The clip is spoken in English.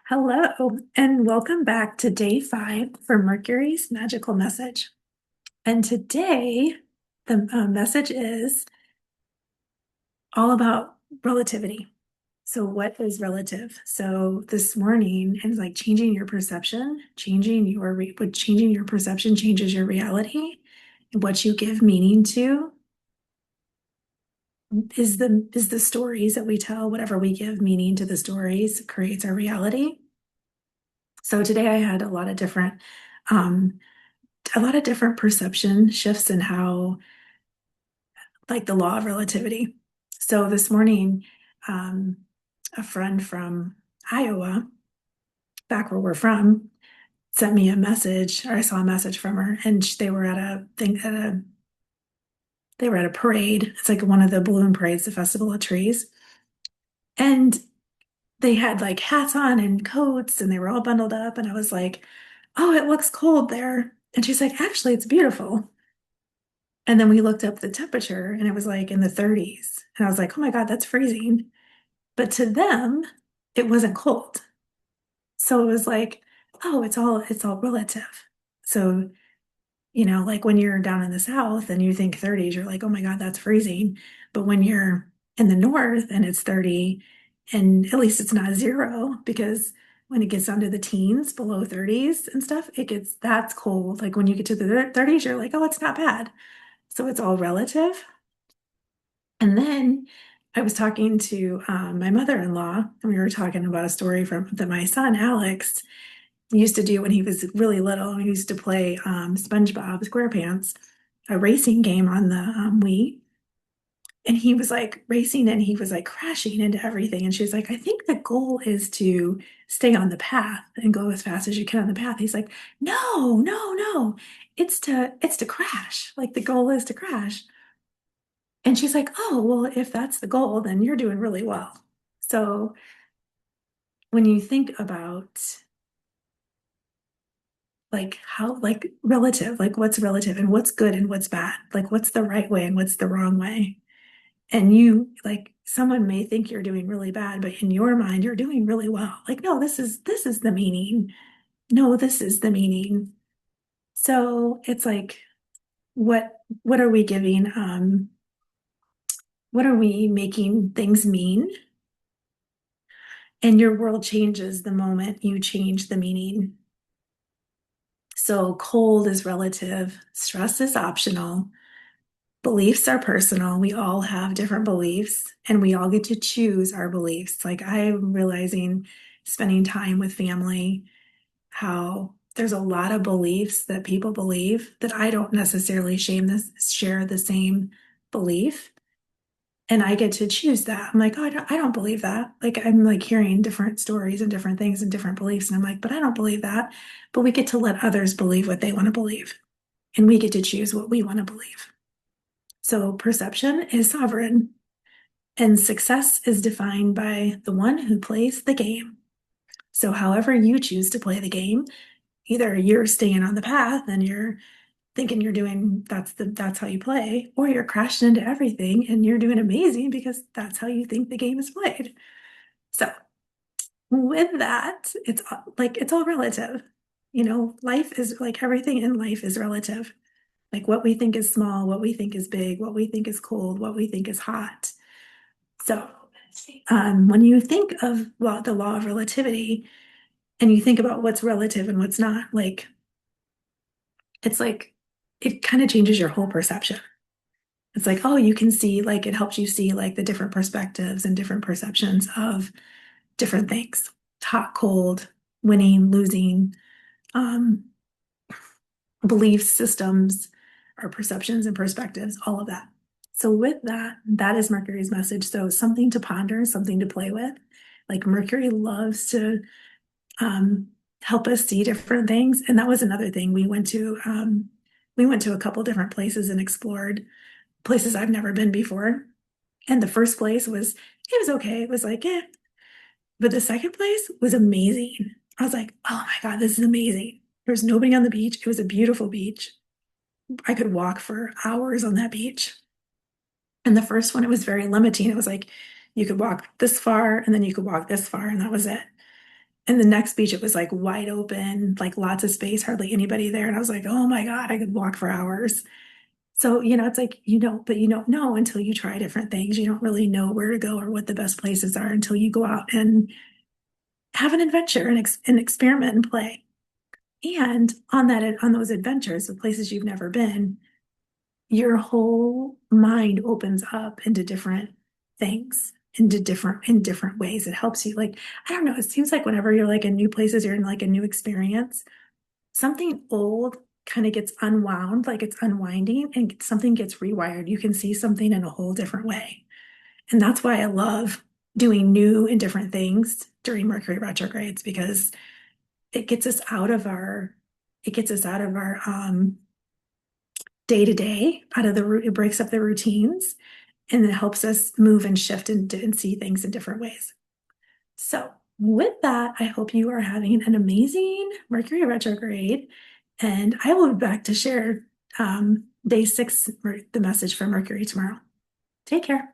Hello, and welcome back to day 5 for Mercury's magical message. And today, the message is all about relativity. So, what is relative? So, this morning is like changing your perception, changing your perception changes your reality. And what you give meaning to is the stories that we tell. Whatever we give meaning to the stories creates our reality. So today I had um, a lot of different perception shifts in how, like the law of relativity. So this morning, um, a friend from Iowa, back where we're from, sent me a message, or I saw a message from her, and they were at a thing they were at a parade. It's like one of the balloon parades, the Festival of Trees, and they had like hats on and coats, and they were all bundled up, and I was like, "Oh, it looks cold there," and she's like, "Actually, it's beautiful." And then we looked up the temperature and it was like in the 30s. And I was like, oh my God, that's freezing. But to them, it wasn't cold. So it was like, oh, it's all relative. So, like when you're down in the South and you think 30s, you're like, oh my God, that's freezing. But when you're in the North and it's 30, and at least it's not zero, because when it gets down to the teens, below 30s and stuff, that's cold. Like when you get to the 30s, you're like, oh, it's not bad. So it's all relative. And then I was talking to my mother-in-law, and we were talking about a story from that my son Alex used to do when he was really little. He used to play SpongeBob SquarePants, a racing game on the Wii. And he was like racing and he was like crashing into everything. And she was like, I think the goal is to stay on the path and go as fast as you can on the path. He's like, no, no, no. It's to crash. Like the goal is to crash. And she's like, oh, well, if that's the goal, then you're doing really well. So when you think about like how, like relative, like what's relative and what's good and what's bad, like what's the right way and what's the wrong way. And like someone may think you're doing really bad, but in your mind, you're doing really well. Like, no, this is the meaning. No, this is the meaning. So it's like, what are we giving? What are we making things mean? And your world changes the moment you change the meaning. So cold is relative, stress is optional, beliefs are personal. We all have different beliefs and we all get to choose our beliefs. Like I'm realizing spending time with family, how there's a lot of beliefs that people believe that I don't necessarily share the same belief. And I get to choose that. I'm like, oh, I don't believe that. Like, I'm like hearing different stories and different things and different beliefs. And I'm like, but I don't believe that. But we get to let others believe what they want to believe. And we get to choose what we want to believe. So perception is sovereign. And success is defined by the one who plays the game. So, however you choose to play the game, either you're staying on the path and you're thinking you're doing that's how you play, or you're crashing into everything and you're doing amazing because that's how you think the game is played. So with that, it's all relative. Life is like everything in life is relative. Like what we think is small, what we think is big, what we think is cold, what we think is hot. So when you think of the law of relativity and you think about what's relative and what's not, like it's like it kind of changes your whole perception. It's like, oh, you can see, like, it helps you see, like, the different perspectives and different perceptions of different things: hot, cold, winning, losing, um, belief systems, our perceptions and perspectives, all of that. So, with that, that is Mercury's message. So, something to ponder, something to play with. Like, Mercury loves to um, help us see different things. And that was another thing. We went to a couple different places and explored places I've never been before. And the first place it was okay. It was like, eh. But the second place was amazing. I was like, oh my God, this is amazing. There was nobody on the beach. It was a beautiful beach. I could walk for hours on that beach. And the first one, it was very limiting. It was like you could walk this far and then you could walk this far, and that was it. And the next beach, it was like wide open, like lots of space, hardly anybody there. And I was like, oh my God, I could walk for hours. So, it's like, but you don't know until you try different things. You don't really know where to go or what the best places are until you go out and have an adventure and experiment and play. And on those adventures, the places you've never been, your whole mind opens up into different things, in different ways. It helps you. Like, I don't know, it seems like whenever you're like in new places, you're in like a new experience, something old kind of gets unwound, like it's unwinding, and something gets rewired. You can see something in a whole different way. And that's why I love doing new and different things during Mercury retrogrades, because it gets us out of our it gets us out of our day to day, out of it breaks up the routines, and it helps us move and shift and see things in different ways. So with that, I hope you are having an amazing Mercury retrograde, and I will be back to share day 6, the message from Mercury tomorrow. Take care.